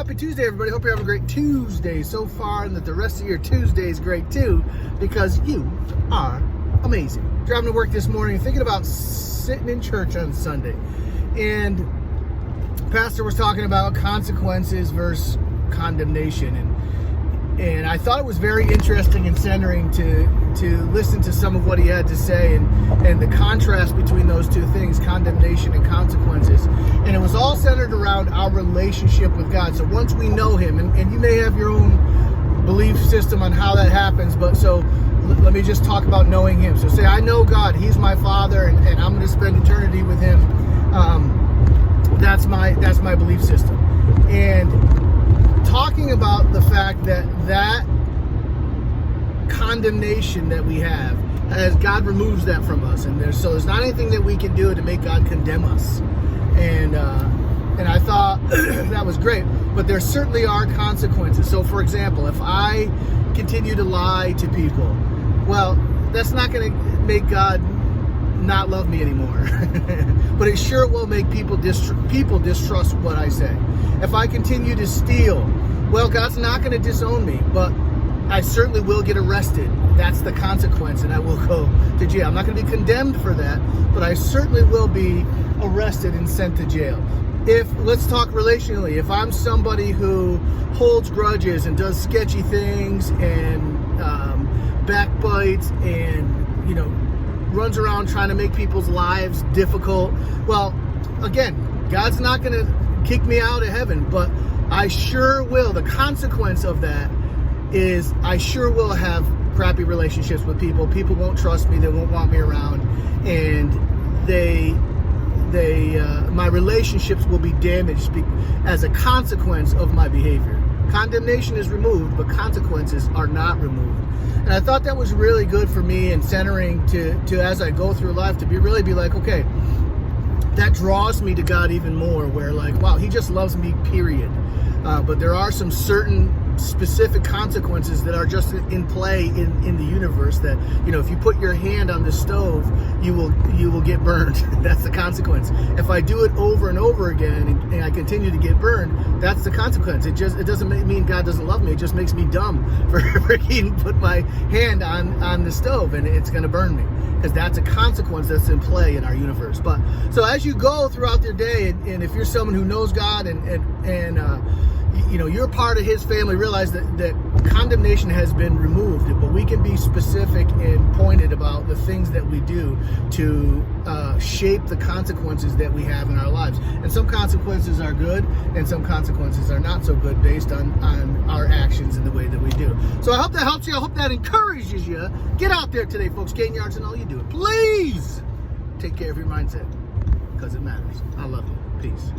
Happy Tuesday, everybody. Hope you're having a great Tuesday so far, and that the rest of your Tuesday is great too, because you are amazing. Driving to work this morning, thinking about sitting in church on Sunday, and Pastor was talking about consequences versus condemnation, and I thought it was very interesting and centering to listen to some of what he had to say and the contrast between those two things, condemnation and consequences. And it was all centered around our relationship with God. So once we know him, and you may have your own belief system on how that happens, but so let me just talk about knowing him. So say I know God, he's my Father, and I'm going to spend eternity with him. That's my belief system. And talking about the fact that condemnation that we have, as God removes that from us, and there's not anything that we can do to make God condemn us, and I thought that was great, but there certainly are consequences. So for example, if I continue to lie to people, well, that's not going to make God not love me anymore. But it sure will make people distrust what I say. If I continue to steal, well, God's not going to disown me, but I certainly will get arrested. That's the consequence, and I will go to jail. I'm not going to be condemned for that, but I certainly will be arrested and sent to jail. Let's talk relationally. If I'm somebody who holds grudges and does sketchy things and backbites and, runs around trying to make people's lives difficult, well, again, God's not going to kick me out of heaven, but I sure will. The consequence of that is I sure will have crappy relationships with people. People won't trust me. They won't want me around, and my relationships will be damaged as a consequence of my behavior. Condemnation is removed, but consequences are not removed. And I thought that was really good for me and centering to as I go through life, to really be like, okay, that draws me to God even more, where like, wow, he just loves me, period. But there are some certain specific consequences that are just in play in the universe that, if you put your hand on the stove, you will get burned. That's the consequence. If I do it over and over again and I continue to get burned, that's the consequence. It doesn't mean God doesn't love me. It just makes me dumb for freaking put my hand on the stove, and it's going to burn me, because that's a consequence that's in play in our universe. But so as you go throughout your day, and if you're someone who knows God and you're part of his family, realize that condemnation has been removed, but we can be specific and pointed about the things that we do to shape the consequences that we have in our lives. And some consequences are good, and some consequences are not so good based on our actions and the way that we do. So I hope that helps you. I hope that encourages you. Get out there today, folks. Gain yards and all you do. Please take care of your mindset, because it matters. I love you. Peace.